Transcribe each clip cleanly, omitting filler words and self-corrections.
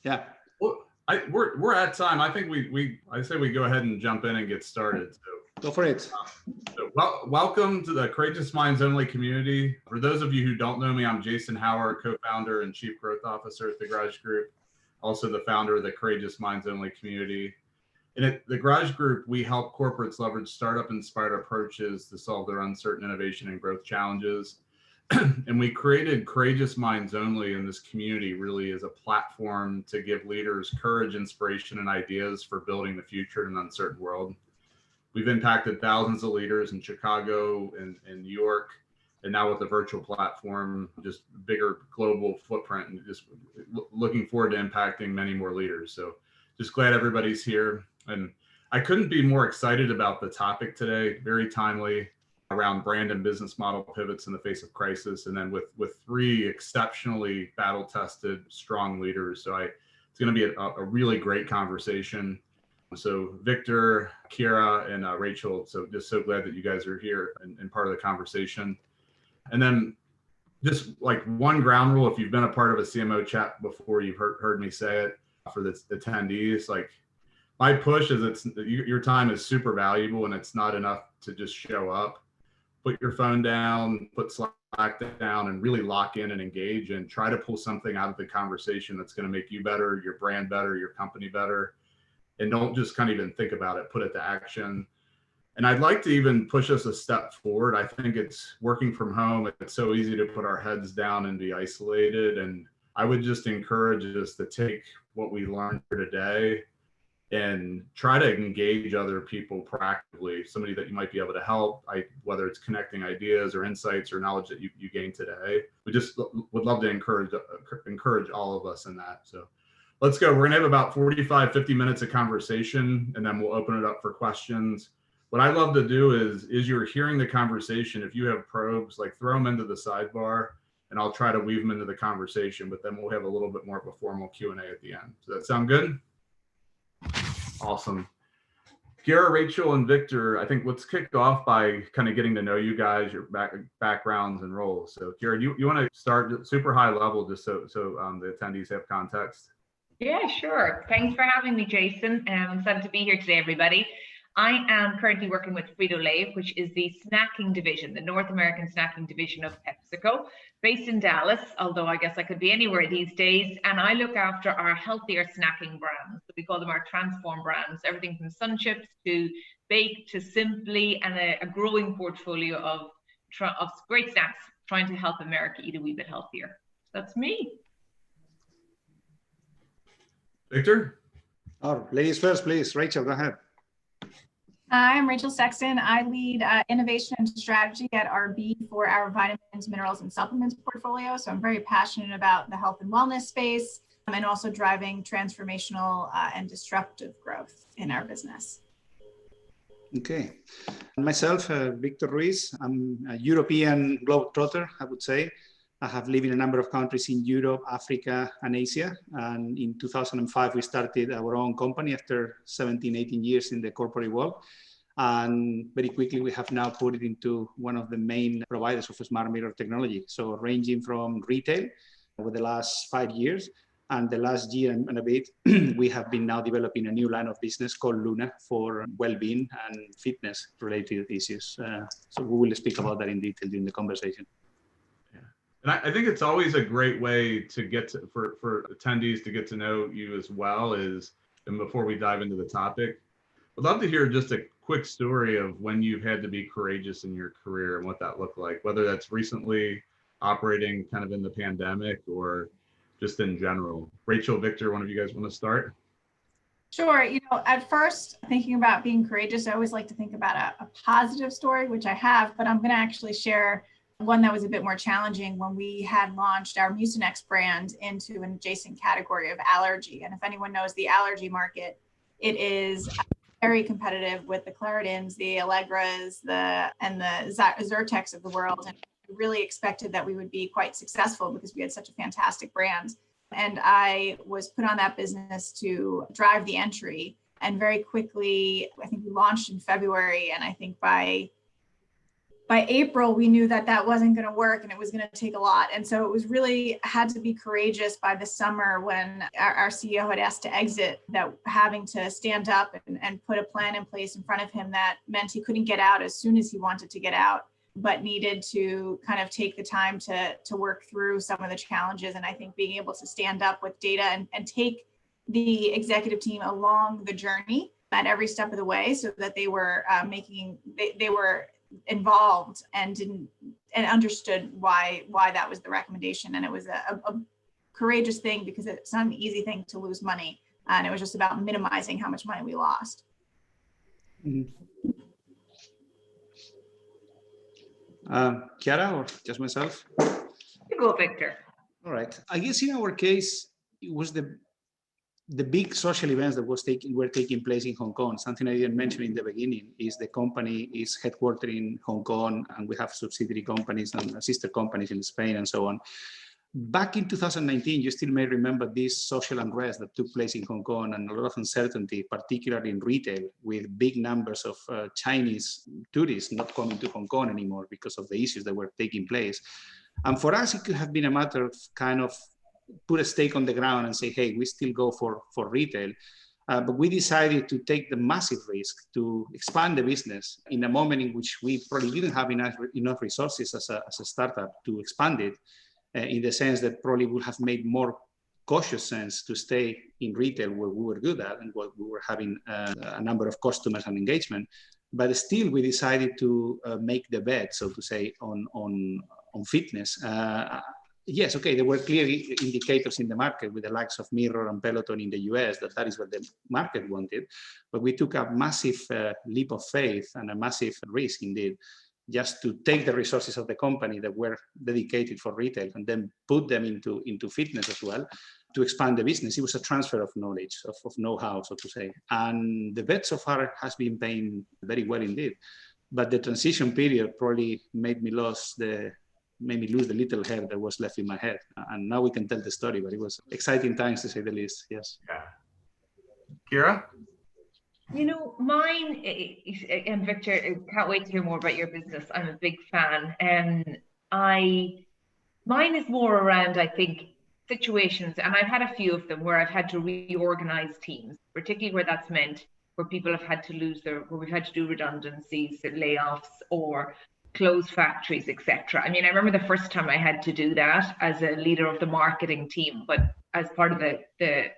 Yeah. Well, we're at time. I think I say we go ahead and jump in and get started. So Go for it. Welcome to the Courageous Minds Only community. For those of you who don't know me, I'm Jason Hauer, co-founder and chief growth officer at the Garage Group, also the founder of the Courageous Minds Only community. And at the Garage Group, we help corporates leverage startup-inspired approaches to solve their uncertain innovation and growth challenges. And we created Courageous Minds Only in this community really as a platform to give leaders courage, inspiration, and ideas for building the future in an uncertain world. We've impacted thousands of leaders in Chicago and New York, and now with the virtual platform, just bigger global footprint, and just looking forward to impacting many more leaders. So just glad everybody's here. And I couldn't be more excited about the topic today, very timely, around brand and business model pivots in the face of crisis, and then with three exceptionally battle-tested, strong leaders. So it's going to be a really great conversation. So Victor, Ciara, and Rachel, so just so glad that you guys are here and part of the conversation. And then just like one ground rule, if you've been a part of a CMO chat before, you've heard me say it for the attendees, like my push is your time is super valuable, and it's not enough to just show up. Put your phone down, put Slack down, and really lock in and engage and try to pull something out of the conversation that's going to make you better, your brand better, your company better. And don't just kind of even think about it, put it to action. And I'd like to even push us a step forward. I think it's working from home. It's so easy to put our heads down and be isolated. And I would just encourage us to take what we learned here today and try to engage other people proactively, somebody that you might be able to help, whether it's connecting ideas or insights or knowledge that you gained today. We just would love to encourage all of us in that. So let's go. We're going to have about 45, 50 minutes of conversation, and then we'll open it up for questions. What I love to do is you're hearing the conversation. If you have probes, like throw them into the sidebar, and I'll try to weave them into the conversation, but then we'll have a little bit more of a formal Q&A at the end. Does that sound good? Awesome. Ciara, Rachel, and Victor, I think let's kick off by kind of getting to know you guys, your backgrounds and roles. So Ciara, you want to start super high level just so the attendees have context? Yeah, sure. Thanks for having me, Jason. I'm excited to be here today, everybody. I am currently working with Frito-Lay, which is the snacking division, the North American snacking division of PepsiCo, based in Dallas, although I guess I could be anywhere these days. And I look after our healthier snacking brands. So we call them our transform brands, everything from Sun Chips to Baked to Simply, and a growing portfolio of great snacks, trying to help America eat a wee bit healthier. That's me. Victor? Oh, ladies first, please. Rachel, go ahead. Hi, I'm Rachel Sexton. I lead innovation and strategy at RB for our vitamins, minerals, and supplements portfolio. So I'm very passionate about the health and wellness space and also driving transformational and disruptive growth in our business. Okay. Myself, Victor Ruiz. I'm a European globetrotter, I would say. I have lived in a number of countries in Europe, Africa, and Asia. And in 2005, we started our own company after 17, 18 years in the corporate world. And very quickly, we have now put it into one of the main providers of smart mirror technology. So ranging from retail over the last 5 years, and the last year and a bit, we have been now developing a new line of business called Lunna for well-being and fitness related issues. So we will speak about that in detail during the conversation. And I think it's always a great way to get to, for attendees to get to know you as well and before we dive into the topic, I'd love to hear just a quick story of when you've had to be courageous in your career and what that looked like, whether that's recently operating kind of in the pandemic or just in general. Rachel, Victor, one of you guys want to start? Sure. At first, thinking about being courageous, I always like to think about a positive story, which I have, but I'm going to actually share one that was a bit more challenging when we had launched our Mucinex brand into an adjacent category of allergy. And if anyone knows the allergy market, it is very competitive with the Claritins, the Allegras, and the Zyrtecs of the world. And we really expected that we would be quite successful because we had such a fantastic brand. And I was put on that business to drive the entry. And very quickly, I think we launched in February. And I think by by April, we knew that that wasn't going to work and it was going to take a lot. And so it was really had to be courageous by the summer when our CEO had asked to exit, that having to stand up and put a plan in place in front of him that meant he couldn't get out as soon as he wanted to get out, but needed to kind of take the time to work through some of the challenges. And I think being able to stand up with data and take the executive team along the journey at every step of the way, so that they were they were involved and understood why that was the recommendation. And it was a courageous thing, because it's not an easy thing to lose money, and it was just about minimizing how much money we lost. Ciara, or just myself? You go, Victor. All right. I guess in our case, it was the big social events that were taking place in Hong Kong. Something I didn't mention in the beginning is the company is headquartered in Hong Kong, and we have subsidiary companies and sister companies in Spain and so on. Back in 2019, you still may remember this social unrest that took place in Hong Kong, and a lot of uncertainty, particularly in retail, with big numbers of Chinese tourists not coming to Hong Kong anymore because of the issues that were taking place. And for us, it could have been a matter of kind of put a stake on the ground and say, hey, we still go for retail. But we decided to take the massive risk to expand the business in a moment in which we probably didn't have enough resources as a startup to expand it, in the sense that probably would have made more cautious sense to stay in retail where we were good at and what we were having a number of customers and engagement. But still, we decided to make the bet, so to say, on fitness. Yes, okay, there were clear indicators in the market with the likes of Mirror and Peloton in the US that is what the market wanted. But we took a massive leap of faith and a massive risk indeed, just to take the resources of the company that were dedicated for retail and then put them into fitness as well to expand the business. It was a transfer of knowledge, of know-how, so to say. And the bet so far has been paying very well indeed. But the transition period probably made me lose the little hair that was left in my head. And now we can tell the story, but it was exciting times to say the least, yes. Yeah. Ciara? You know, mine, and Victor, I can't wait to hear more about your business. I'm a big fan. And mine is more around, I think, situations, and I've had a few of them where I've had to reorganize teams, particularly where that's meant where people have had to where we've had to do redundancies, layoffs, or close factories, etc. I mean, I remember the first time I had to do that as a leader of the marketing team, but as part of the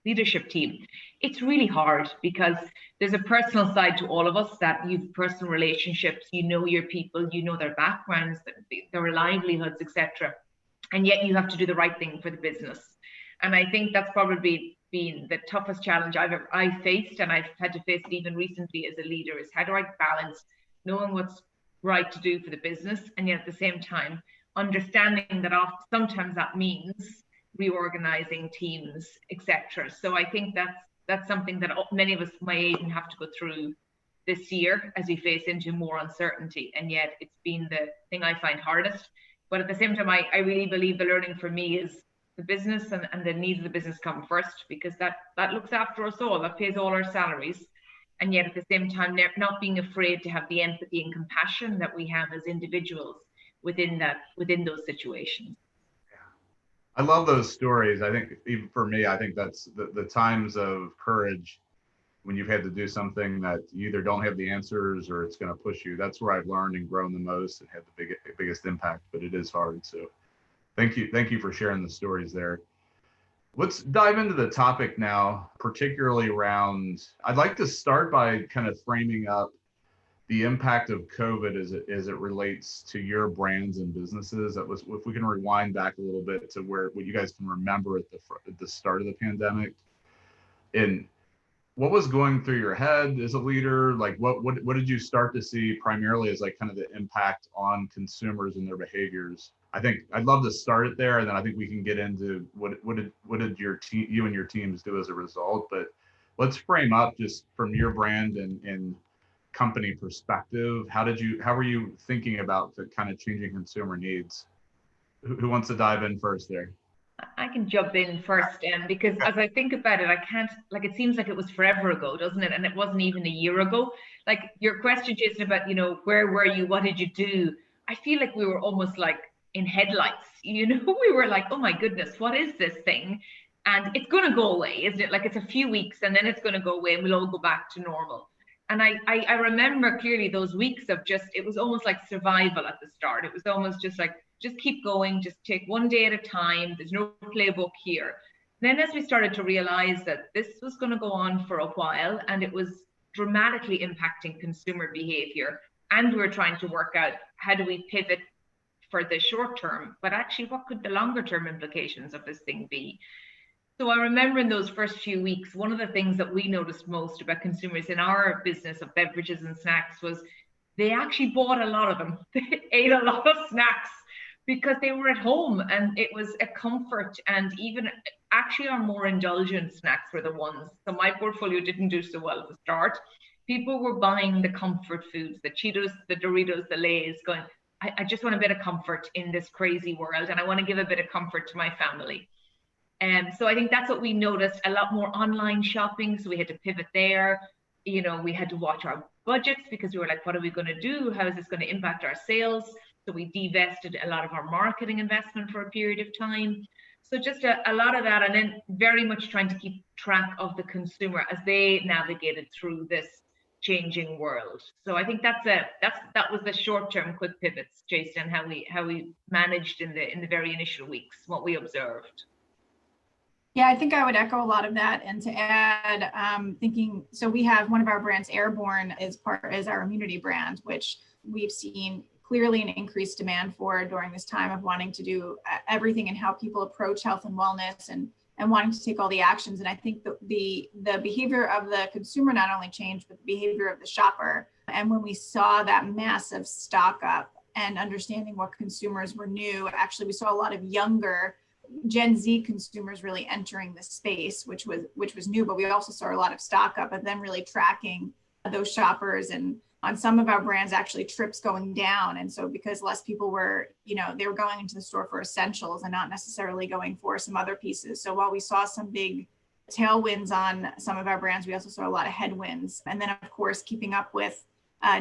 leadership team, it's really hard because there's a personal side to all of us, that you've personal relationships, you know your people, you know their backgrounds, their livelihoods, etc. And yet you have to do the right thing for the business. And I think that's probably been the toughest challenge I've faced, and I've had to face it even recently as a leader, is how do I balance knowing what's right to do for the business, and yet at the same time understanding that sometimes that means reorganizing teams, etc. So I think that's something that many of us my age have to go through this year as we face into more uncertainty, and yet it's been the thing I find hardest. But at the same time, I really believe the learning for me is the business and the needs of the business come first, because that looks after us all, that pays all our salaries. And yet at the same time, not being afraid to have the empathy and compassion that we have as individuals within those situations. I love those stories. I think even for me, I think that's the times of courage when you've had to do something that you either don't have the answers or it's going to push you. That's where I've learned and grown the most and had the biggest impact, but it is hard. So thank you for sharing the stories there. Let's dive into the topic now, particularly around, I'd like to start by kind of framing up the impact of COVID as it relates to your brands and businesses. That was, if we can rewind back a little bit to what you guys can remember at the start of the pandemic, and what was going through your head as a leader? Like what did you start to see primarily as like kind of the impact on consumers and their behaviors? I think I'd love to start it there, and then I think we can get into what did you and your teams do as a result. But let's frame up just from your brand and company perspective. How were you thinking about the kind of changing consumer needs? Who wants to dive in first there? I can jump in first, because as I think about it, I can't, like, it seems like it was forever ago, doesn't it? And it wasn't even a year ago. Like your question, Jason, about, where were you? What did you do? I feel like we were almost like in headlights, we were like, oh my goodness, what is this thing? And it's going to go away, isn't it? Like it's a few weeks and then it's going to go away and we'll all go back to normal. And I remember clearly those weeks of it was almost like survival at the start. It was almost just like, just keep going, just take one day at a time. There's no playbook here. Then as we started to realize that this was going to go on for a while and it was dramatically impacting consumer behavior, and we were trying to work out how do we pivot for the short term, but actually what could the longer term implications of this thing be? So I remember in those first few weeks, one of the things that we noticed most about consumers in our business of beverages and snacks was they actually bought a lot of them. They ate a lot of snacks because they were at home and it was a comfort. And even actually our more indulgent snacks were the ones. So my portfolio didn't do so well at the start. People were buying the comfort foods, the Cheetos, the Doritos, the Lay's, going, I just want a bit of comfort in this crazy world and I want to give a bit of comfort to my family. So I think that's what we noticed, a lot more online shopping. So we had to pivot there. We had to watch our budgets because we were like, what are we going to do? How is this going to impact our sales? So we divested a lot of our marketing investment for a period of time. So just a lot of that, and then very much trying to keep track of the consumer as they navigated through this changing world. So I think that was the short-term quick pivots, Jason, how we managed in the very initial weeks, what we observed. Yeah, I think I would echo a lot of that. And to add, thinking, so we have one of our brands, Airborne, is our immunity brand, which we've seen clearly an increased demand for during this time of wanting to do everything and how people approach health and wellness and wanting to take all the actions. And I think the behavior of the consumer not only changed, but the behavior of the shopper. And when we saw that massive stock up and understanding what consumers were new, actually, we saw a lot of younger Gen Z consumers really entering the space, which was new, but we also saw a lot of stock up and then really tracking those shoppers, and on some of our brands, actually trips going down. And so because less people were, they were going into the store for essentials and not necessarily going for some other pieces. So while we saw some big tailwinds on some of our brands, we also saw a lot of headwinds. And then of course, keeping up with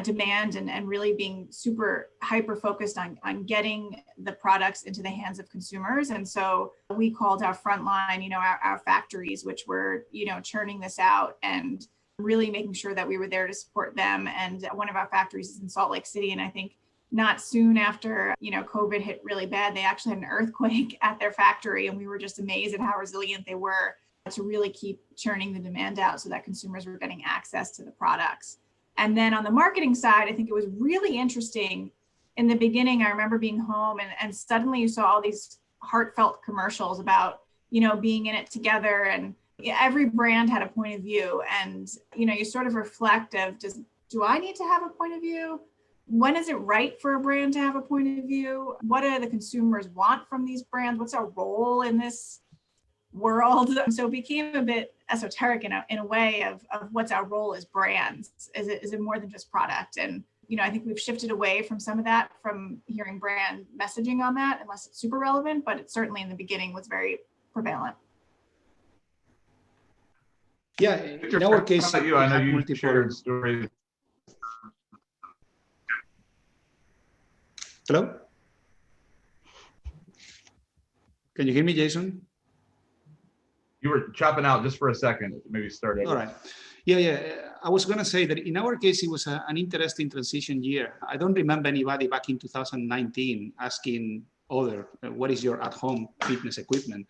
demand and really being super hyper focused on getting the products into the hands of consumers. And so we called our frontline, our factories, which were, churning this out and really making sure that we were there to support them. And one of our factories is in Salt Lake City. And I think not soon after, COVID hit really bad, they actually had an earthquake at their factory. And we were just amazed at how resilient they were to really keep churning the demand out so that consumers were getting access to the products. And then on the marketing side, I think it was really interesting. In the beginning, I remember being home and suddenly you saw all these heartfelt commercials about, being in it together, and every brand had a point of view. And, you sort of reflect of do I need to have a point of view? When is it right for a brand to have a point of view? What do the consumers want from these brands? What's our role in this world? So it became a bit esoteric in a way of what's our role as brands. Is it more than just product? And I think we've shifted away from some of that, from hearing brand messaging on that, unless it's super relevant, but it certainly in the beginning was very prevalent. Yeah, in our case, I know you shared stories. Hello? Can you hear me, Jason? You were chopping out just for a second. Maybe start over. All right. Yeah. I was going to say that in our case, it was an interesting transition year. I don't remember anybody back in 2019 asking what is your at-home fitness equipment?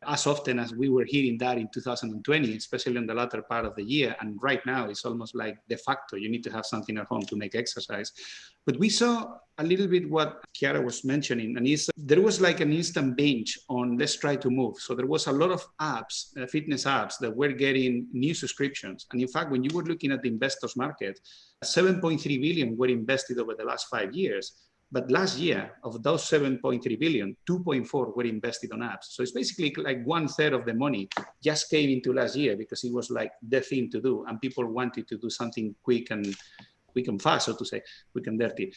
As often as we were hearing that in 2020, especially in the latter part of the year. And right now, it's almost like de facto, you need to have something at home to make exercise. But we saw a little bit what Ciara was mentioning, and there was like an instant binge on let's try to move. So there was a lot of apps, fitness apps, that were getting new subscriptions. And in fact, when you were looking at the investors market, 7.3 billion were invested over the last 5 years. But last year, of those 7.3 billion, 2.4 were invested on apps. So it's basically like 1/3 of the money just came into last year because it was like the thing to do. And people wanted to do something quick and fast, so to say, quick and dirty.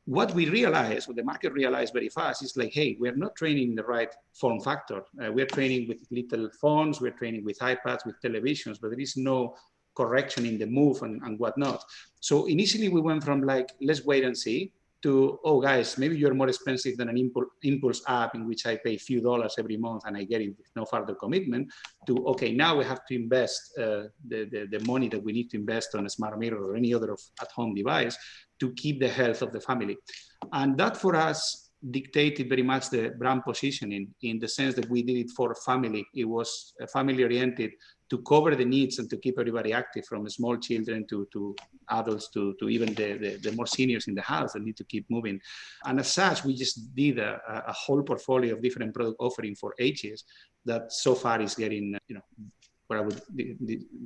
what we realized, what the market realized very fast, is like, hey, we're not training in the right form factor. We're training with little phones, we're training with iPads, with televisions, but there is no correction in the move and whatnot. So initially we went from like, let's wait and see, to, oh guys, maybe you're more expensive than an impulse app in which I pay a few dollars every month and I get it with no further commitment, to, okay, now we have to invest the money that we need to invest on a smart mirror or any other at-home device to keep the health of the family. And that for us dictated very much the brand positioning, in the sense that we did it for family. It was family oriented, to cover the needs and to keep everybody active, from small children to adults to even the more seniors in the house that need to keep moving. And as such, we just did a whole portfolio of different product offering for ages that so far is getting, what I would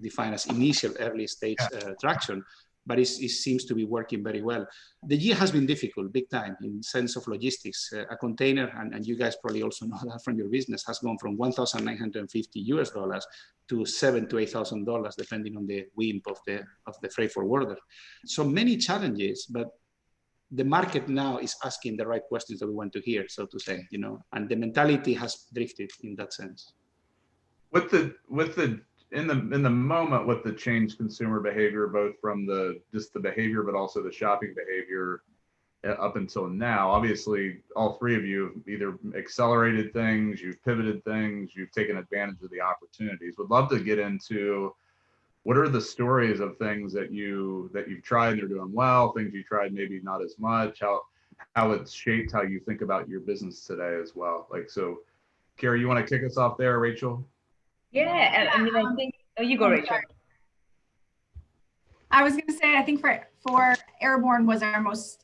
define as initial early stage traction. But it seems to be working very well. The year has been difficult, big time, in sense of logistics. A container, and you guys probably also know that from your business, has gone from $1,950 to $7,000 to $8,000, depending on the whim of the freight forwarder. So many challenges, but the market now is asking the right questions that we want to hear, so to say, and the mentality has drifted in that sense. In the moment, with the changed consumer behavior, both from the behavior, but also the shopping behavior up until now, obviously all three of you have either accelerated things, you've pivoted things, you've taken advantage of the opportunities. Would love to get into what are the stories of things that you've tried and they're doing well, things you tried maybe not as much, how it's shaped how you think about your business today as well. Like, so Ciara, you want to kick us off there, Rachel? Yeah, I mean, I think, you go, Rachel. I was going to say, I think for Airborne was our most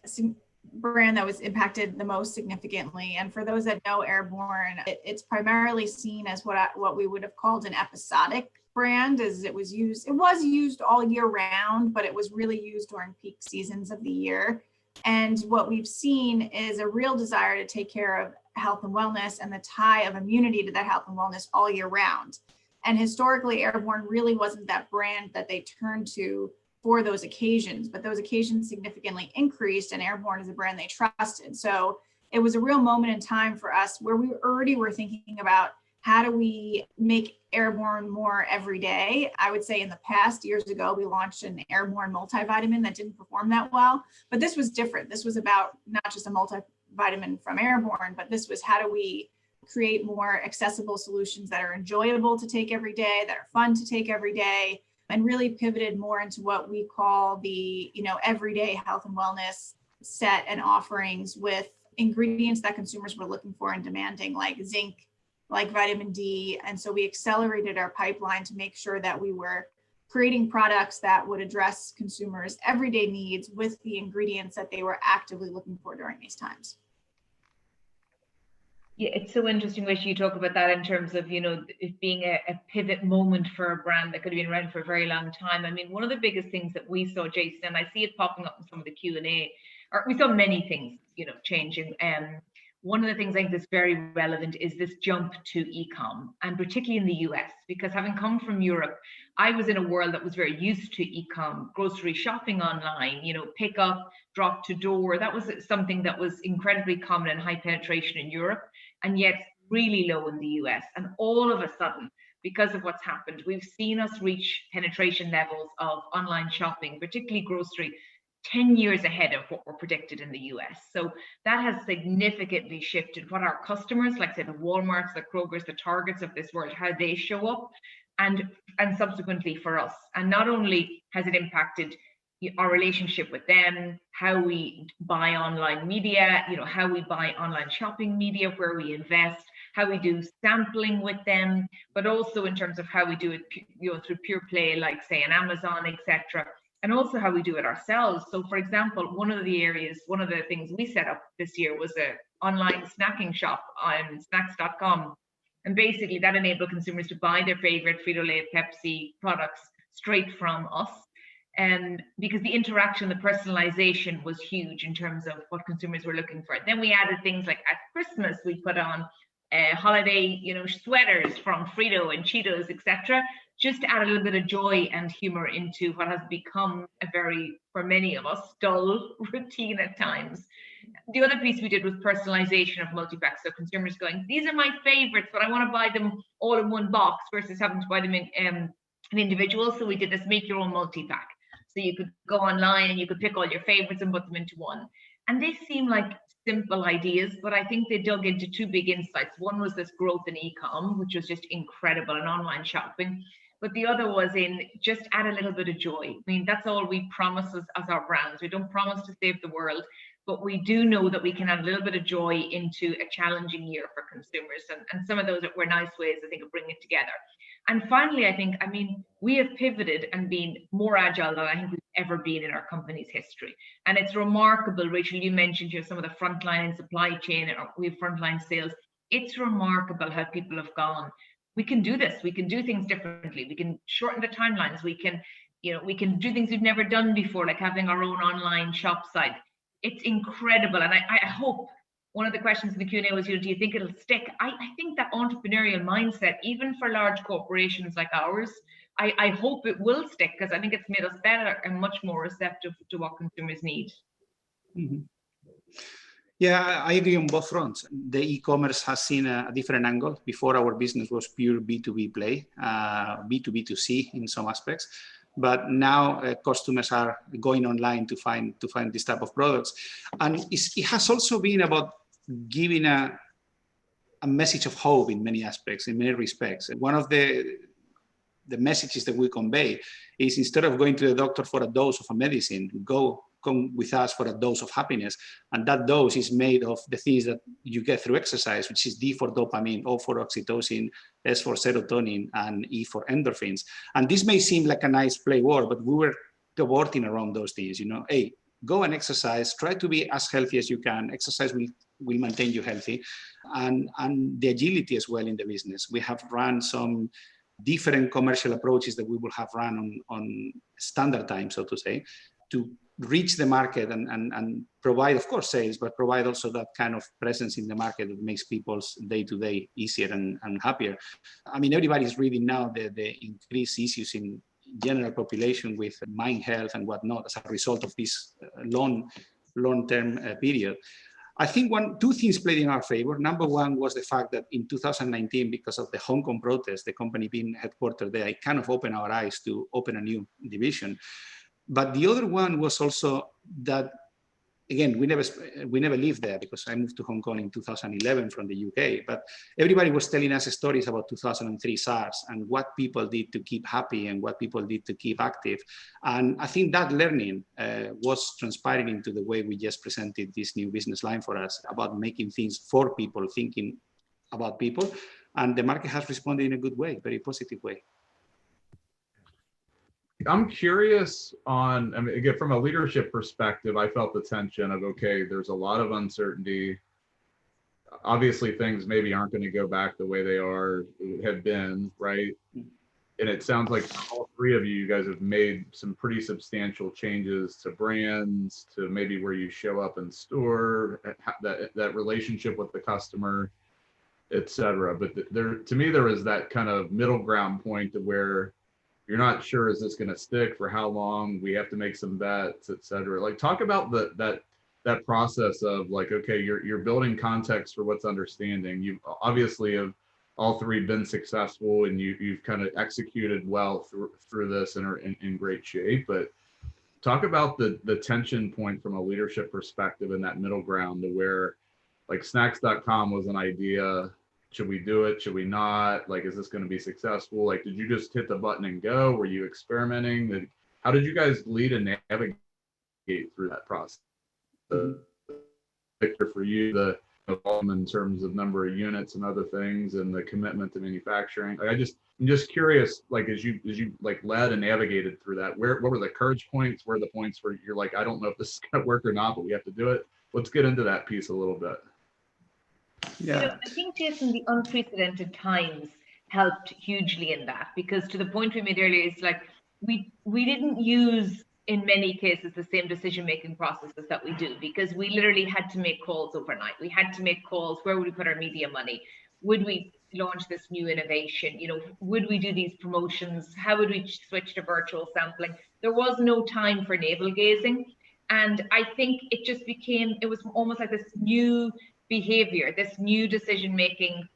brand that was impacted the most significantly. And for those that know Airborne, it's primarily seen as what we would have called an episodic brand, as it was used all year round, but it was really used during peak seasons of the year. And what we've seen is a real desire to take care of health and wellness and the tie of immunity to that health and wellness all year round. And historically, Airborne really wasn't that brand that they turned to for those occasions, but those occasions significantly increased, and Airborne is a brand they trusted. So it was a real moment in time for us where we already were thinking about how do we make Airborne more everyday. I would say in the past, years ago, we launched an Airborne multivitamin that didn't perform that well, but this was different. This was about not just a multivitamin from Airborne, but this was how do we create more accessible solutions that are enjoyable to take every day, that are fun to take every day, and really pivoted more into what we call the, everyday health and wellness set and offerings with ingredients that consumers were looking for and demanding, like zinc, like vitamin D. And so we accelerated our pipeline to make sure that we were creating products that would address consumers' everyday needs with the ingredients that they were actively looking for during these times. Yeah, it's so interesting, Wish, you talk about that in terms of, it being a pivot moment for a brand that could have been around for a very long time. I mean, one of the biggest things that we saw, Jason, and I see it popping up in some of the Q&A, or we saw many things, changing. One of the things I think that's very relevant is this jump to e-com, and particularly in the US, because having come from Europe, I was in a world that was very used to e-com, grocery shopping online, pick up, drop to door. That was something that was incredibly common and high penetration in Europe, and yet really low in the US. And all of a sudden, because of what's happened, we've seen us reach penetration levels of online shopping, particularly grocery, 10 years ahead of what were predicted in the US. So that has significantly shifted what our customers, like say the Walmarts, the Krogers, the Targets of this world, how they show up, and subsequently for us. And not only has it impacted our relationship with them, how we buy online media, how we buy online shopping media, where we invest, how we do sampling with them, but also in terms of how we do it, through pure play, like say an Amazon, etc. And also how we do it ourselves. So for example, one of the things we set up this year was an online snacking shop on snacks.com. And basically that enabled consumers to buy their favorite Frito-Lay, Pepsi products straight from us. And because the interaction, the personalization was huge in terms of what consumers were looking for. Then we added things like at Christmas, we put on holiday, sweaters from Frito and Cheetos, etc. Just to add a little bit of joy and humor into what has become a very, for many of us, dull routine at times. The other piece we did was personalization of multi-packs. So consumers going, these are my favorites, but I want to buy them all in one box versus having to buy them in an individual. So we did this make your own multi-pack. So you could go online and you could pick all your favorites and put them into one. And they seem like simple ideas, but I think they dug into two big insights. One was this growth in e-com, which was just incredible, and online shopping. But the other was in just add a little bit of joy. I mean, that's all we promise as our brands. We don't promise to save the world, but we do know that we can add a little bit of joy into a challenging year for consumers. And some of those were nice ways, I think, of bringing it together. And finally, I mean, we have pivoted and been more agile than I think we've ever been in our company's history. And it's remarkable, Rachel, you mentioned here some of the frontline in supply chain, or we have frontline sales. It's remarkable how people have gone, we can do this, we can do things differently, we can shorten the timelines, we can do things we've never done before, like having our own online shop site. It's incredible. And I hope, one of the questions in the Q&A was, do you think it'll stick? I think that entrepreneurial mindset, even for large corporations like ours, I hope it will stick, because I think it's made us better and much more receptive to what consumers need. Mm-hmm. Yeah, I agree on both fronts. The e-commerce has seen a different angle. Before, our business was pure B2B play, B2B2C in some aspects. But now customers are going online to find this type of products. And it has also been about giving a message of hope in many aspects, in many respects. And one of the messages that we convey is, instead of going to the doctor for a dose of a medicine, come with us for a dose of happiness. And that dose is made of the things that you get through exercise, which is D for dopamine, O for oxytocin, S for serotonin, and E for endorphins. And this may seem like a nice play word, but we were working around those things. Hey, go and exercise, try to be as healthy as you can. Exercise will maintain you healthy. And the agility as well in the business. We have run some different commercial approaches that we will have run on standard time, so to say, to reach the market and provide, of course, sales, but provide also that kind of presence in the market that makes people's day-to-day easier and happier. I mean, everybody's reading now the increased issues in general population with mind health and whatnot as a result of this long-term period. I think two things played in our favor. Number one was the fact that in 2019, because of the Hong Kong protests, the company being headquartered there, it kind of opened our eyes to open a new division. But the other one was also that, again, we never lived there, because I moved to Hong Kong in 2011 from the UK. But everybody was telling us stories about 2003 SARS and what people did to keep happy and what people did to keep active. And I think that learning was transpiring into the way we just presented this new business line for us, about making things for people, thinking about people. And the market has responded in a good way, very positive way. I'm curious on, I mean, again, from a leadership perspective, I felt the tension of, okay, there's a lot of uncertainty. Obviously, things maybe aren't going to go back the way they have been, right? And it sounds like all three of you guys have made some pretty substantial changes to brands, to maybe where you show up in store, that relationship with the customer, et cetera. But to me, there was that kind of middle ground point to where you're not sure, is this going to stick, for how long, we have to make some bets, et cetera. Like, talk about that process of, like, okay, you're building context for what's understanding. You obviously have all three been successful, and you've kind of executed well through this and are in great shape. But talk about the tension point from a leadership perspective in that middle ground, to where, like, snacks.com was an idea. Should we do it? Should we not? Like, is this going to be successful? Like, did you just hit the button and go? Were you experimenting? How did you guys lead and navigate through that process? Victor, for you, the involvement in terms of number of units and other things, and the commitment to manufacturing. Like, I'm just curious, like, as you like led and navigated through that, what were the courage points? Where are the points where you're like, I don't know if this is going to work or not, but we have to do it? Let's get into that piece a little bit. Yeah. I think, Jason, the unprecedented times helped hugely in that, because to the point we made earlier, it's like we didn't use, in many cases, the same decision-making processes that we do, because we literally had to make calls overnight. We had to make calls, where would we put our media money? would we launch this new innovation? Would we do these promotions? How would we switch to virtual sampling? There was no time for navel gazing. And I think it was almost like this new behavior, this new decision making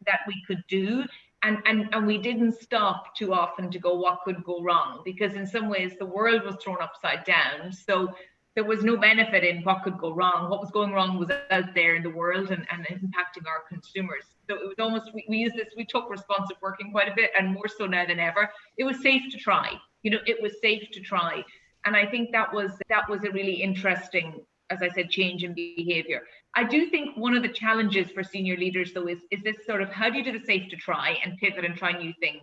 that we could do. And we didn't stop too often to go, what could go wrong? Because in some ways the world was thrown upside down. So there was no benefit in what could go wrong. What was going wrong was out there in the world and impacting our consumers. So it was almost, we took responsive working quite a bit, and more so now than ever. It was safe to try. It was safe to try. And I think that was a really interesting, as I said, change in behavior. I do think one of the challenges for senior leaders, though, is this sort of, how do you do the safe to try and pivot and try new things,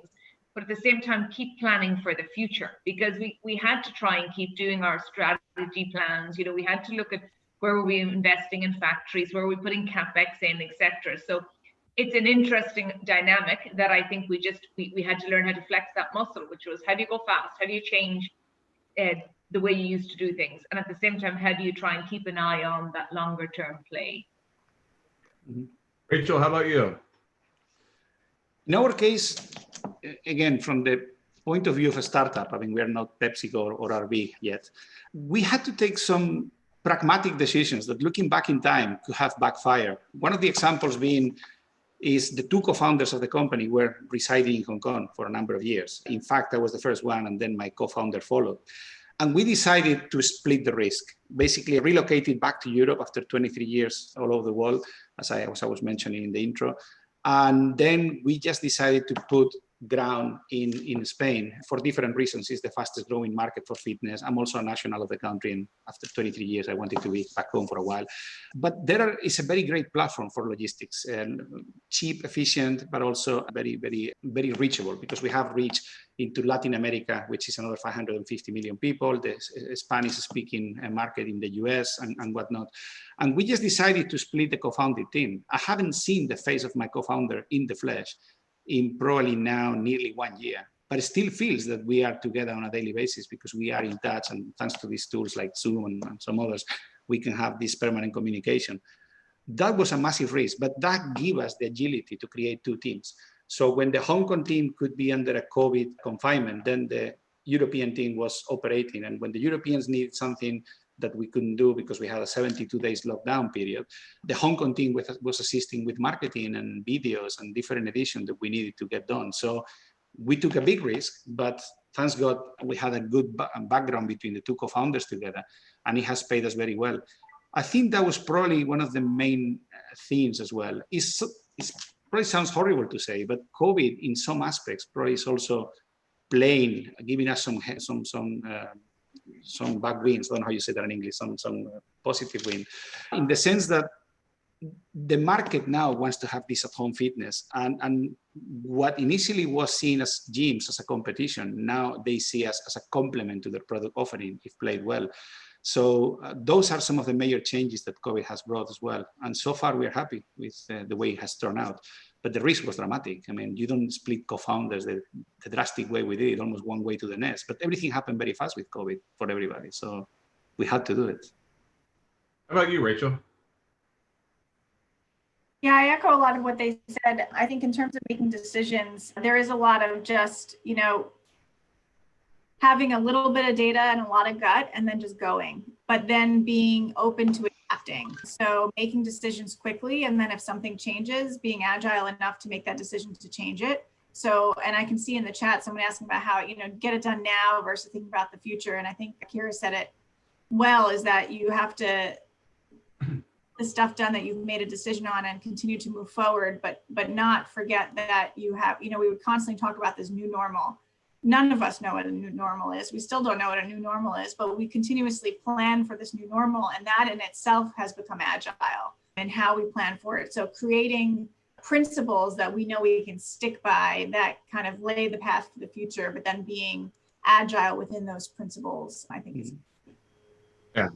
but at the same time keep planning for the future? Because we had to try and keep doing our strategy plans. We had to look at where were we investing in factories, where were we putting capex in, etc. So it's an interesting dynamic that I think we had to learn how to flex that muscle, which was, how do you go fast? How do you change the way you used to do things? And at the same time, how do you try and keep an eye on that longer term play? Rachel, how about you? In our case, again, from the point of view of a startup, I mean, we are not PepsiCo or RB yet. We had to take some pragmatic decisions that, looking back in time, could have backfired. One of the examples is the two co-founders of the company were residing in Hong Kong for a number of years. In fact, I was the first one, and then my co-founder followed. And we decided to split the risk, basically relocated back to Europe after 23 years all over the world, as I was mentioning in the intro. And then we just decided to put ground in Spain for different reasons. It's the fastest growing market for fitness. I'm also a national of the country, and after 23 years, I wanted to be back home for a while. But there is a very great platform for logistics, cheap, efficient, but also very, very, very reachable, because we have reach into Latin America, which is another 550 million people, the Spanish-speaking market in the US and whatnot. And we just decided to split the co-founding team. I haven't seen the face of my co-founder in the flesh in probably now nearly 1 year, but it still feels that we are together on a daily basis because we are in touch, and thanks to these tools like Zoom and some others, we can have this permanent communication. That was a massive risk, but that gave us the agility to create two teams. So when the Hong Kong team could be under a COVID confinement, then the European team was operating. And when the Europeans needed something that we couldn't do because we had a 72 days lockdown period, the Hong Kong team was assisting with marketing and videos and different editions that we needed to get done. So we took a big risk, but thanks God we had a good background between the two co-founders together, and it has paid us very well. I think that was probably one of the main themes as well. It's probably sounds horrible to say, but COVID in some aspects probably is also giving us some back wins. I don't know how you say that in English, some positive win, in the sense that the market now wants to have this at-home fitness, and what initially was seen as gyms as a competition, now they see us as a complement to their product offering if played well. So those are some of the major changes that COVID has brought as well. And so far we're happy with the way it has turned out. But the risk was dramatic. I mean, you don't split co-founders the drastic way we did it, almost one way to the next. But everything happened very fast with COVID for everybody. So we had to do it. How about you, Rachel? Yeah, I echo a lot of what they said. I think in terms of making decisions, there is a lot of just, having a little bit of data and a lot of gut and then just going, but then being open to adapting. So making decisions quickly, and then if something changes, being agile enough to make that decision to change it. So, and I can see in the chat, someone asking about how, get it done now versus thinking about the future. And I think Ciara said it well, is that you have to the stuff done that you've made a decision on and continue to move forward, but not forget that you have, we would constantly talk about this new normal. None of us know what a new normal is. We still don't know what a new normal is, but we continuously plan for this new normal, and that in itself has become agile and how we plan for it. So creating principles that we know we can stick by that kind of lay the path to the future, but then being agile within those principles, I think is. Yeah.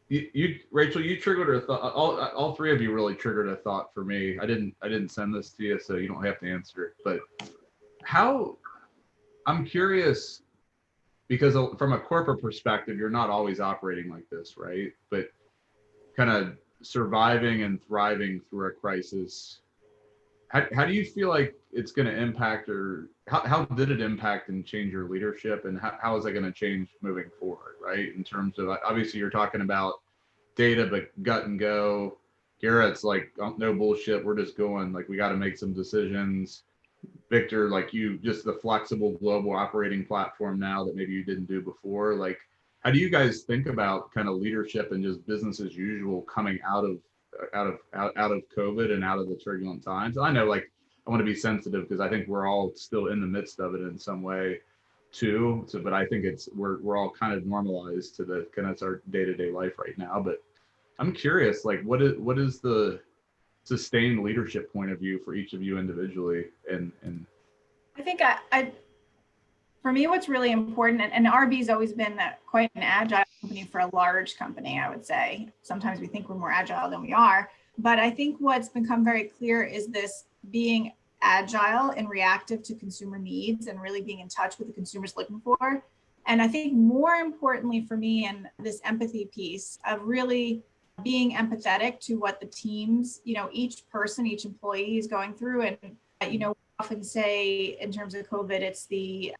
You Rachel, you triggered a thought. All three of you really triggered a thought for me. I didn't send this to you, so you don't have to answer it. But I'm curious, because from a corporate perspective, you're not always operating like this, right? But kind of surviving and thriving through a crisis. How do you feel like it's going to impact, or how did it impact and change your leadership, and how is it going to change moving forward, right? In terms of, obviously you're talking about data, but gut and go. Here it's like, oh, no bullshit, we're just going, like, we got to make some decisions. Victor, like you, just the flexible global operating platform now that maybe you didn't do before. Like, how do you guys think about kind of leadership and just business as usual coming out of COVID and out of the turbulent times? I know, like, I want to be sensitive because I think we're all still in the midst of it in some way too. So, but I think we're all kind of normalized to the kind of our day-to-day life right now. But I'm curious, like, what is the sustained leadership point of view for each of you individually? And I think for me, what's really important, and RB's always been quite an agile company for a large company, I would say. Sometimes we think we're more agile than we are, but I think what's become very clear is this being agile and reactive to consumer needs and really being in touch with the consumers looking for. And I think more importantly for me, and this empathy piece of really being empathetic to what the teams, each person, each employee is going through. And, often say in terms of COVID, it's the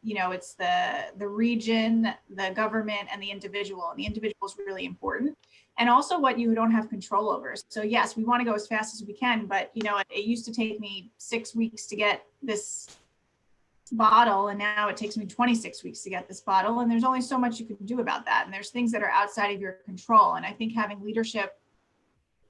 region, the government, and the individual. And the individual is really important. And also what you don't have control over. So yes, we want to go as fast as we can, but it used to take me 6 weeks to get this bottle, and now it takes me 26 weeks to get this bottle. And there's only so much you can do about that. And there's things that are outside of your control. And I think having leadership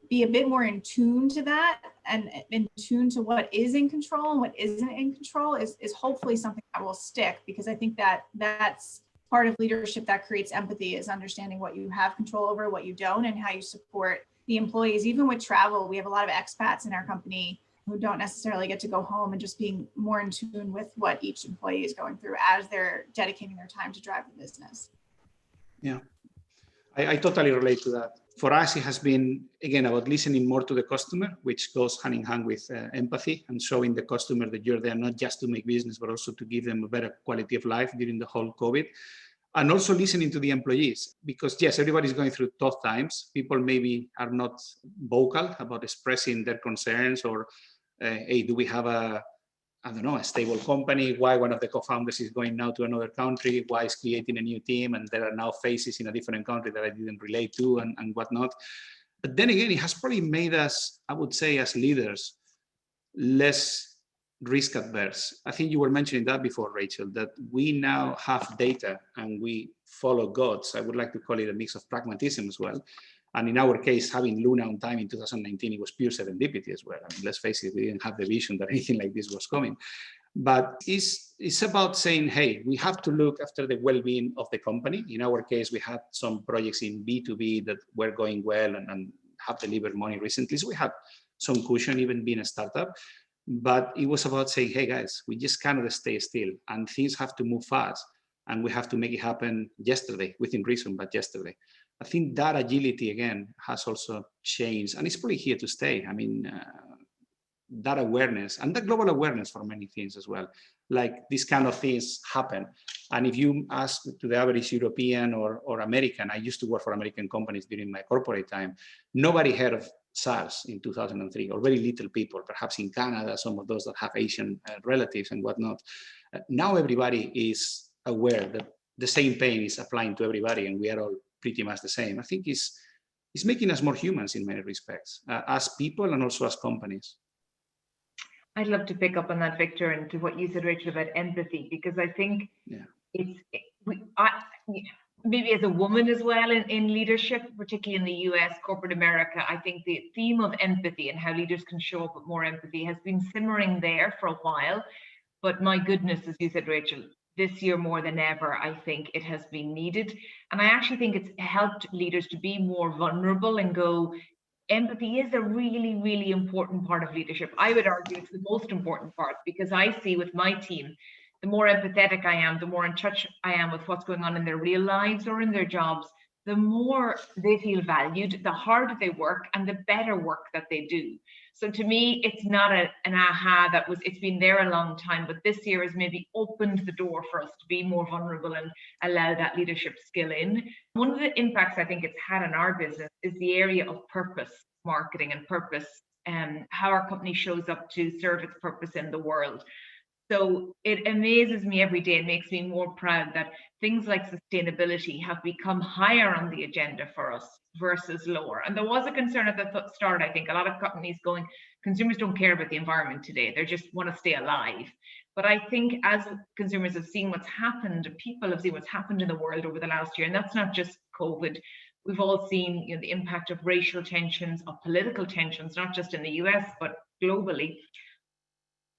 be a bit more in tune to that and in tune to what is in control and what isn't in control is hopefully something that will stick, because I think that's part of leadership that creates empathy, is understanding what you have control over, what you don't, and how you support the employees. Even with travel, we have a lot of expats in our company who don't necessarily get to go home, and just being more in tune with what each employee is going through as they're dedicating their time to drive the business. Yeah, I totally relate to that. For us, it has been, again, about listening more to the customer, which goes hand in hand with empathy and showing the customer that you're there not just to make business, but also to give them a better quality of life during the whole COVID. And also listening to the employees, because yes, everybody's going through tough times. People maybe are not vocal about expressing their concerns, or, hey, do we have a stable company? Why one of the co-founders is going now to another country? Why is creating a new team? And there are now faces in a different country that I didn't relate to and whatnot. But then again, it has probably made us, I would say, as leaders, less risk adverse. I think you were mentioning that before, Rachel, that we now have data and we follow gods. I would like to call it a mix of pragmatism as well. And in our case, having Lunna on time in 2019, it was pure serendipity as well. I mean, let's face it, we didn't have the vision that anything like this was coming. But it's about saying, hey, we have to look after the well-being of the company. In our case, we had some projects in B2B that were going well and have delivered money recently. So we had some cushion, even being a startup. But it was about saying, hey, guys, we just cannot stay still. And things have to move fast. And we have to make it happen yesterday, within reason, but yesterday. I think that agility, again, has also changed, and it's probably here to stay. I mean, that awareness and that global awareness for many things as well. Like, these kind of things happen. And if you ask to the average European or American, I used to work for American companies during my corporate time, nobody heard of SARS in 2003, or very little people, perhaps in Canada, some of those that have Asian relatives and whatnot. Now everybody is aware that the same pain is applying to everybody, and we are all pretty much the same. I think it's making us more humans in many respects, as people and also as companies. I'd love to pick up on that, Victor, and to what you said, Rachel, about empathy, because I think maybe as a woman as well in leadership, particularly in the US, corporate America, I think the theme of empathy and how leaders can show up with more empathy has been simmering there for a while. But my goodness, as you said, Rachel, this year more than ever, I think it has been needed. And I actually think it's helped leaders to be more vulnerable and go, empathy is a really, really important part of leadership. I would argue it's the most important part, because I see with my team, the more empathetic I am, the more in touch I am with what's going on in their real lives or in their jobs, the more they feel valued, the harder they work, and the better work that they do. So to me, it's not an aha it's been there a long time, but this year has maybe opened the door for us to be more vulnerable and allow that leadership skill in. One of the impacts I think it's had on our business is the area of purpose marketing and purpose how our company shows up to serve its purpose in the world. So it amazes me every day. It makes me more proud that things like sustainability have become higher on the agenda for us versus lower. And there was a concern at the start, I think, a lot of companies going, consumers don't care about the environment today. They just want to stay alive. But I think as consumers have seen what's happened, people have seen what's happened in the world over the last year, and that's not just COVID. We've all seen, the impact of racial tensions, of political tensions, not just in the US, but globally.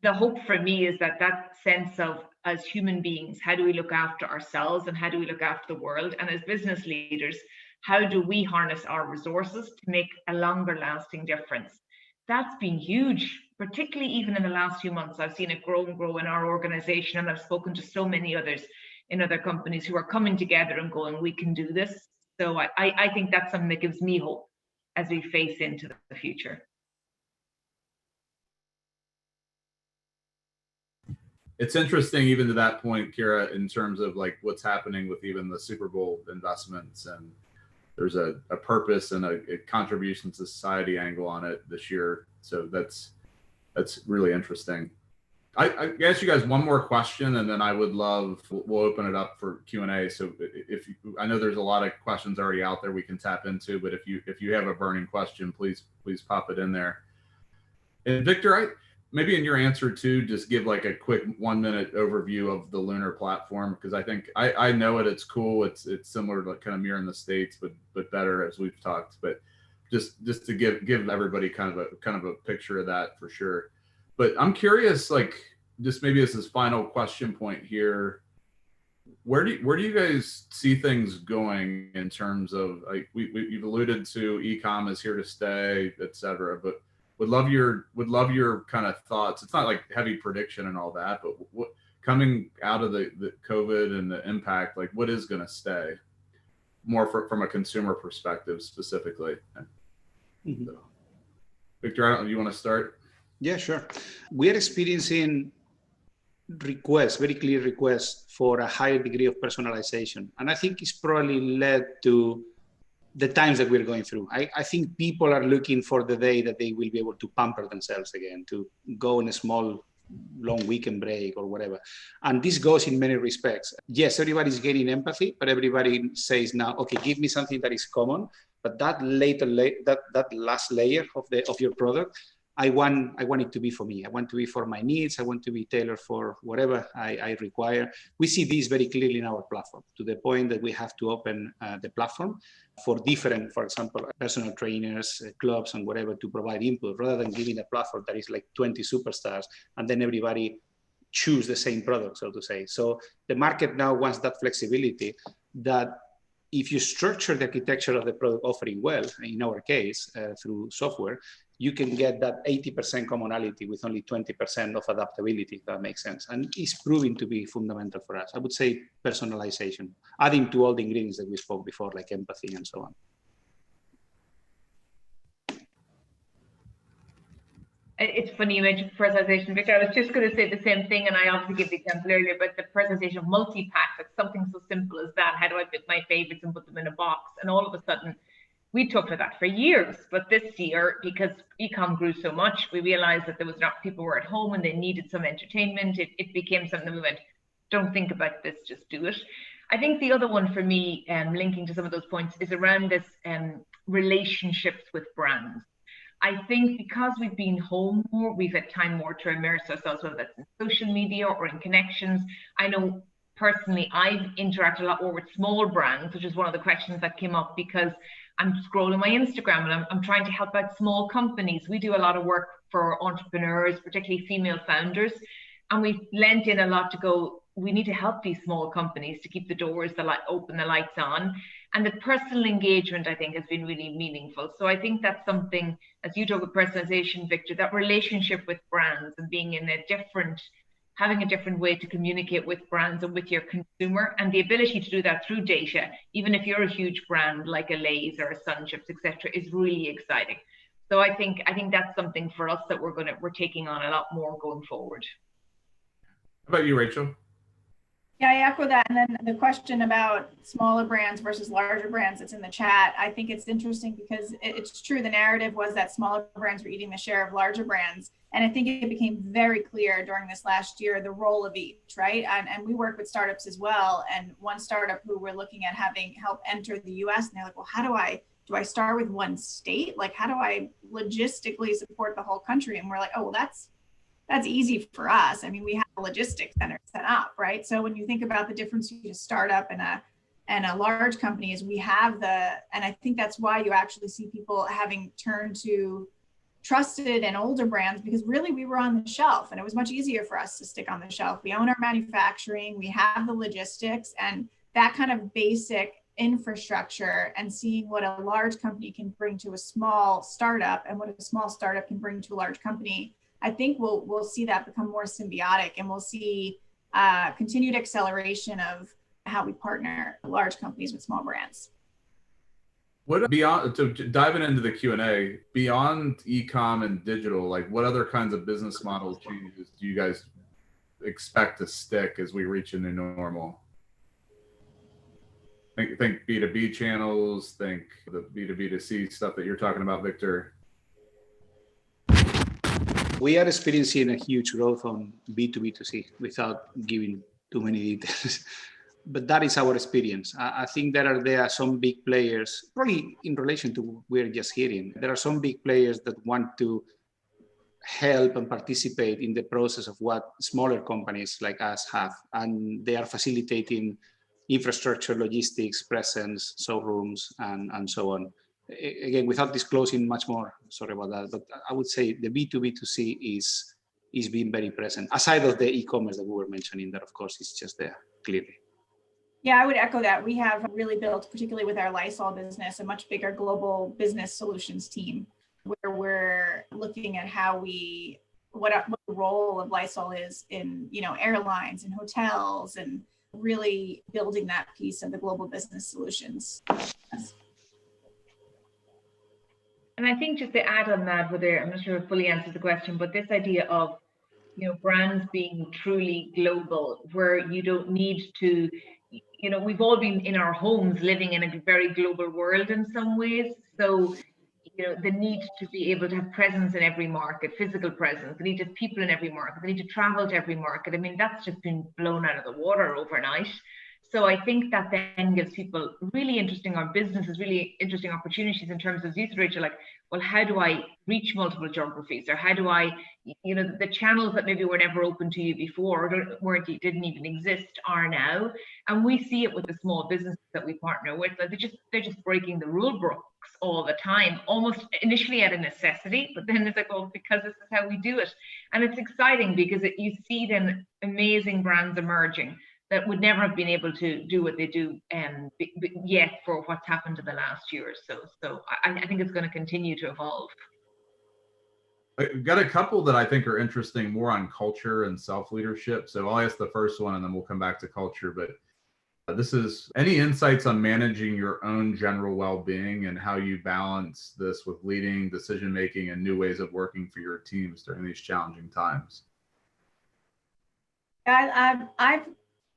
The hope for me is that sense of, as human beings, how do we look after ourselves and how do we look after the world? And as business leaders, how do we harness our resources to make a longer lasting difference? That's been huge, particularly even in the last few months. I've seen it grow and grow in our organization, and I've spoken to so many others in other companies who are coming together and going, we can do this. So I think that's something that gives me hope as we face into the future. It's interesting, even to that point, Ciara, in terms of like what's happening with even the Super Bowl investments, and there's a purpose and a contribution to society angle on it this year. So that's really interesting. I ask you guys one more question, and then I would love, we'll open it up for Q&A. So if I know there's a lot of questions already out there we can tap into, but if you have a burning question, please pop it in there. And Victor, maybe in your answer too, just give like a quick 1-minute overview of the Lunar platform, because I think I know it. It's cool. It's similar to kind of Mirror in the States, but better, as we've talked. But just to give everybody kind of a picture of that for sure. But I'm curious, like, just maybe as this final question point here, where do you guys see things going in terms of, like, you've alluded to e-com is here to stay, et cetera, but would love your kind of thoughts. It's not like heavy prediction and all that, but what coming out of the COVID and the impact, like what is going to stay more from a consumer perspective specifically? Mm-hmm. So, Victor, I don't know, you want to start? Yeah, sure. We are experiencing very clear requests for a higher degree of personalization. And I think it's probably led to the times that we're going through. I think people are looking for the day that they will be able to pamper themselves again, to go on a small, long weekend break or whatever. And this goes in many respects. Yes, everybody's getting empathy, but everybody says now, okay, give me something that is common, but that that last layer of your product, I want it to be for me. I want to be for my needs. I want to be tailored for whatever I require. We see this very clearly in our platform, to the point that we have to open the platform for different, for example, personal trainers, clubs, and whatever, to provide input, rather than giving a platform that is like 20 superstars and then everybody choose the same product, so to say. So the market now wants that flexibility, that if you structure the architecture of the product offering well, in our case, through software, you can get that 80% commonality with only 20% of adaptability, if that makes sense. And it's proving to be fundamental for us. I would say personalization, adding to all the ingredients that we spoke before, like empathy and so on. It's funny you mentioned personalization, Victor. I was just going to say the same thing, and I obviously gave the example earlier, but the personalization of multi-packs, like something so simple as that. How do I pick my favorites and put them in a box? And all of a sudden, we talked about that for years, but this year, because e-com grew so much, we realized that there was not, people were at home and they needed some entertainment. It became something we went, don't think about this, just do it. I think the other one for me, linking to some of those points, is around this relationships with brands. I think because we've been home more, we've had time more to immerse ourselves, whether that's in social media or in connections. I know personally, I've interacted a lot more with small brands, which is one of the questions that came up, because I'm scrolling my Instagram and I'm trying to help out small companies. We do a lot of work for entrepreneurs, particularly female founders, and we've lent in a lot to go, we need to help these small companies to keep the doors open, the lights on. And the personal engagement, I think, has been really meaningful. So I think that's something, as you talk about personalization, Victor, that relationship with brands and being in having a different way to communicate with brands and with your consumer, and the ability to do that through data, even if you're a huge brand like a Lay's or a Sun Chips, etc., is really exciting. So I think that's something for us that we're taking on a lot more going forward. How about you, Rachel? Yeah, I echo that. And then the question about smaller brands versus larger brands that's in the chat, I think it's interesting because it's true. The narrative was that smaller brands were eating the share of larger brands. And I think it became very clear during this last year, the role of each, right? And we work with startups as well. And one startup who we're looking at having help enter the US, and they're like, well, how do I start with one state? Like, how do I logistically support the whole country? And we're like, oh, well, that's easy for us. I mean, we have a logistics center set up, right? So when you think about the difference between a startup and a large company is we have and I think that's why you actually see people having turned to trusted and older brands, because really we were on the shelf and it was much easier for us to stick on the shelf. We own our manufacturing, we have the logistics, and that kind of basic infrastructure, and seeing what a large company can bring to a small startup and what a small startup can bring to a large company, I think we'll see that become more symbiotic, and we'll see continued acceleration of how we partner large companies with small brands. What beyond, to diving into the Q&A, beyond e-com and digital, like what other kinds of business model changes do you guys expect to stick as we reach a new normal? Think B2B channels, think the B2B2C stuff that you're talking about, Victor. We are experiencing a huge growth on B2B2C without giving too many details. But that is our experience. I think there are some big players, probably in relation to what we're just hearing. There are some big players that want to help and participate in the process of what smaller companies like us have. And they are facilitating infrastructure, logistics, presence, showrooms, and so on. Again, without disclosing much more, sorry about that, but I would say the B2B2C is being very present, aside of the e-commerce that we were mentioning, that of course is just there, clearly. Yeah, I would echo that. We have really built, particularly with our Lysol business, a much bigger global business solutions team, where we're looking at how what the role of Lysol is in, airlines and hotels, and really building that piece of the global business solutions. Yes. And I think just to add on that, whether I'm not sure it fully answers the question, but this idea of brands being truly global, where you don't need to, we've all been in our homes living in a very global world in some ways. So, the need to be able to have presence in every market, physical presence, the need to have people in every market, the need to travel to every market. I mean, that's just been blown out of the water overnight. So I think that then gives people really interesting, our businesses really interesting opportunities in terms of, as you said, Rachel, like, well, how do I reach multiple geographies, or how do I, the channels that maybe were never open to you before, or didn't even exist, are now. And we see it with the small businesses that we partner with, that they're just breaking the rule books all the time, almost initially out of necessity, but then it's like, well, because this is how we do it. And it's exciting because you see then amazing brands emerging that would never have been able to do what they do yet for what's happened in the last year or so. So I think it's going to continue to evolve. I've got a couple that I think are interesting, more on culture and self-leadership. So I'll ask the first one and then we'll come back to culture. But this is, any insights on managing your own general well-being and how you balance this with leading, decision-making, and new ways of working for your teams during these challenging times?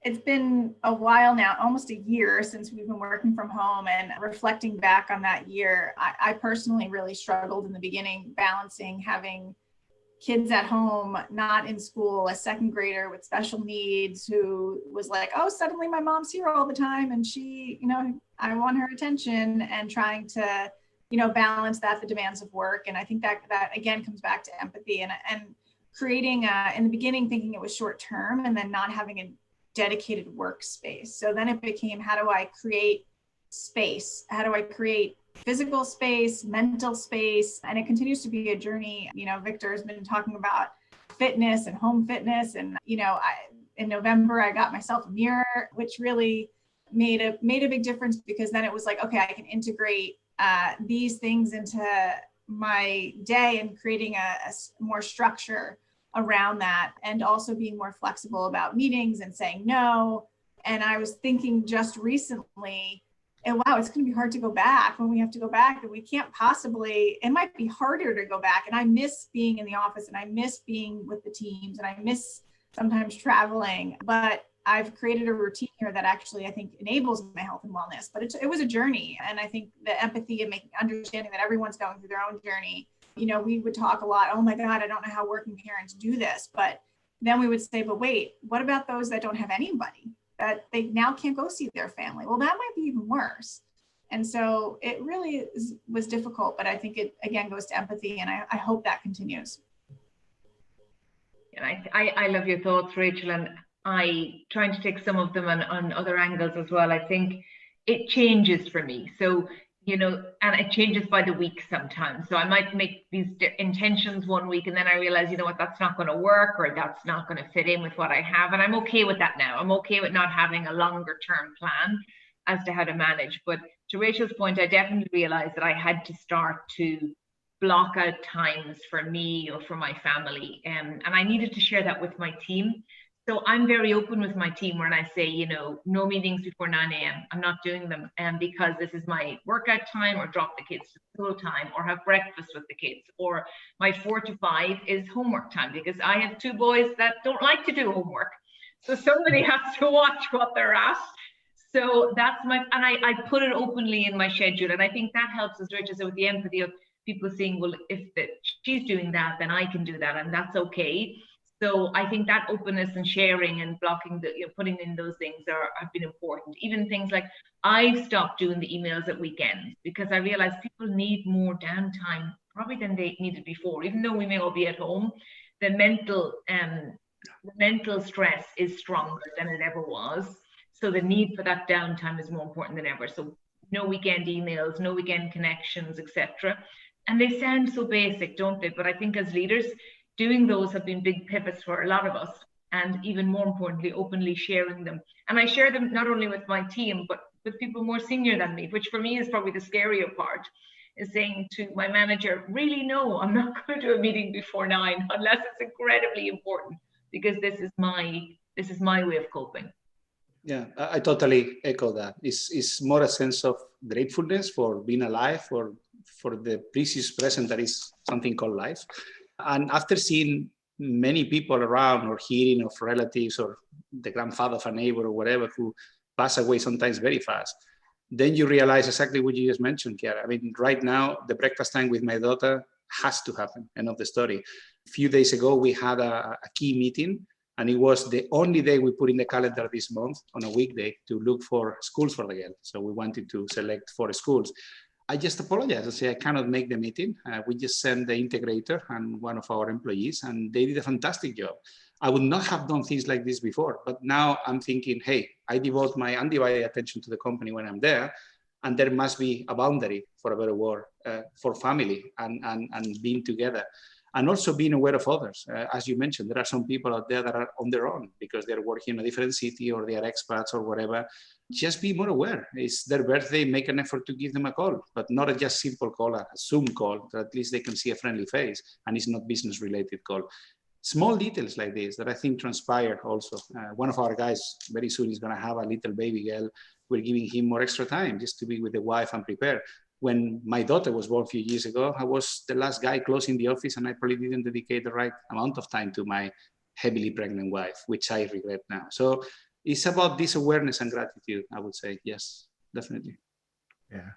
It's been a while now, almost a year since we've been working from home, and reflecting back on that year, I personally really struggled in the beginning balancing having kids at home, not in school, a second grader with special needs who was like, oh, suddenly my mom's here all the time and she, I want her attention, and trying to, balance that, the demands of work. And I think that again comes back to empathy and creating in the beginning thinking it was short term, and then not having a dedicated workspace. So then it became, how do I create space? How do I create physical space, mental space? And it continues to be a journey. Victor has been talking about fitness and home fitness. And, in November, I got myself a mirror, which really made a big difference, because then it was like, okay, I can integrate these things into my day, and creating a more structure around that, and also being more flexible about meetings and saying no. And I was thinking just recently, and wow, it's going to be hard to go back when we have to go back, and we can't possibly, it might be harder to go back. And I miss being in the office, and I miss being with the teams, and I miss sometimes traveling, but I've created a routine here that actually I think enables my health and wellness, but it was a journey. And I think the empathy and understanding that everyone's going through their own journey, you know, we would talk a lot, oh my God, I don't know how working parents do this. But then we would say, but wait, what about those that don't have anybody, that they now can't go see their family? Well, that might be even worse. And so it really was difficult, but I think it again goes to empathy, and I hope that continues. And I love your thoughts, Rachel, and I trying to take some of them on other angles as well. I think it changes for me. So, you know, and it changes by the week sometimes. So I might make these intentions one week and then I realize, you know what, that's not going to work, or that's not going to fit in with what I have. And I'm okay with that now. I'm okay with not having a longer term plan as to how to manage. But to Rachel's point, I definitely realized that I had to start to block out times for me or for my family. And I needed to share that with my team. So I'm very open with my team when I say, you know, no meetings before 9 a.m. I'm not doing them because this is my workout time, or drop the kids to school time, or have breakfast with the kids, or my 4 to 5 is homework time, because I have 2 boys that don't like to do homework. So somebody has to watch what they're at. So that's and I put it openly in my schedule. And I think that helps, as Rachel said, with the empathy of people saying, well, if she's doing that, then I can do that, and that's okay. So I think that openness and sharing and blocking putting in those things have been important. Even things like I've stopped doing the emails at weekends, because I realize people need more downtime probably than they needed before. Even though we may all be at home, the mental stress is stronger than it ever was. So the need for that downtime is more important than ever. So no weekend emails, no weekend connections, etc. And they sound so basic, don't they? But I think as leaders, doing those have been big pivots for a lot of us, and even more importantly, openly sharing them. And I share them not only with my team, but with people more senior than me, which for me is probably the scarier part, is saying to my manager, really, no, I'm not going to do a meeting before 9 unless it's incredibly important, because this is my way of coping. Yeah, I totally echo that. It's more a sense of gratefulness for being alive, for the precious present that is something called life. And after seeing many people around, or hearing of relatives or the grandfather of a neighbor or whatever who pass away sometimes very fast, then you realize exactly what you just mentioned, Ciara. I mean, right now, the breakfast time with my daughter has to happen. End of the story. A few days ago, we had a key meeting, and it was the only day we put in the calendar this month on a weekday to look for schools for the girl. So we wanted to select 4 schools. I just apologize. I say I cannot make the meeting. We just sent the integrator and one of our employees, and they did a fantastic job. I would not have done things like this before, but now I'm thinking, hey, I devote my undivided attention to the company when I'm there, and there must be a boundary, for a better word, for family and being together. And also being aware of others. As you mentioned, there are some people out there that are on their own because they're working in a different city, or they are expats or whatever. Just be more aware. It's their birthday, make an effort to give them a call, but not a just simple call, a Zoom call, that at least they can see a friendly face and it's not business related call. Small details like this that I think transpire also. One of our guys very soon is going to have a little baby girl. We're giving him more extra time just to be with the wife and prepare. When my daughter was born a few years ago, I was the last guy closing the office, and I probably didn't dedicate the right amount of time to my heavily pregnant wife, which I regret now. So it's about this awareness and gratitude, I would say. Yes, definitely. Yeah.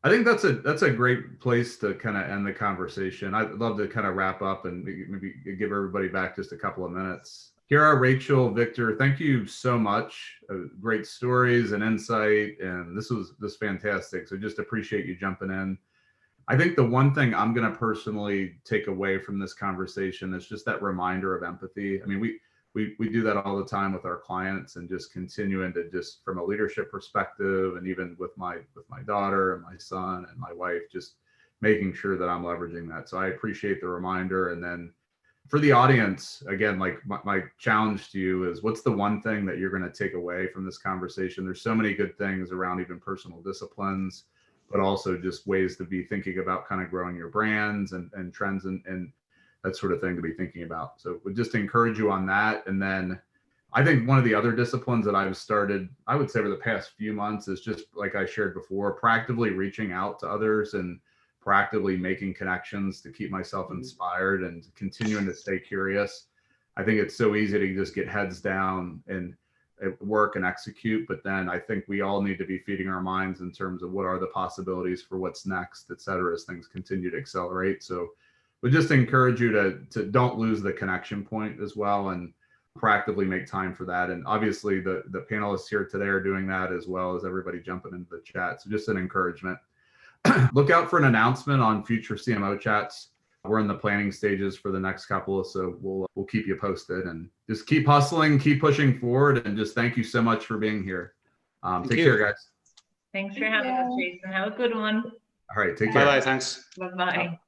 I think that's a great place to kind of end the conversation. I'd love to kind of wrap up and maybe give everybody back just a couple of minutes. Ciara, Rachel, Victor, thank you so much. Great stories and insight, and this was fantastic. So just appreciate you jumping in. I think the one thing I'm going to personally take away from this conversation is just that reminder of empathy. I mean, we do that all the time with our clients, and just continuing to, just from a leadership perspective, and even with my daughter and my son and my wife, just making sure that I'm leveraging that. So I appreciate the reminder. And then for the audience, again, like my challenge to you is, what's the one thing that you're going to take away from this conversation? There's so many good things around even personal disciplines, but also just ways to be thinking about kind of growing your brands and trends and that sort of thing to be thinking about. So we just encourage you on that. And then I think one of the other disciplines that I've started, I would say over the past few months, is just like I shared before, proactively reaching out to others and proactively making connections to keep myself inspired and continuing to stay curious. I think it's so easy to just get heads down and work and execute. But then I think we all need to be feeding our minds in terms of what are the possibilities for what's next, et cetera, as things continue to accelerate. So we just encourage you to don't lose the connection point as well, and proactively make time for that. And obviously the panelists here today are doing that, as well as everybody jumping into the chat. So just an encouragement. Look out for an announcement on future CMO chats. We're in the planning stages for the next couple, so we'll keep you posted, and just keep hustling, keep pushing forward, and just thank you so much for being here. Take care, guys. Thanks for having us, Jason. Have a good one. All right, take care. Bye-bye, thanks. Bye-bye.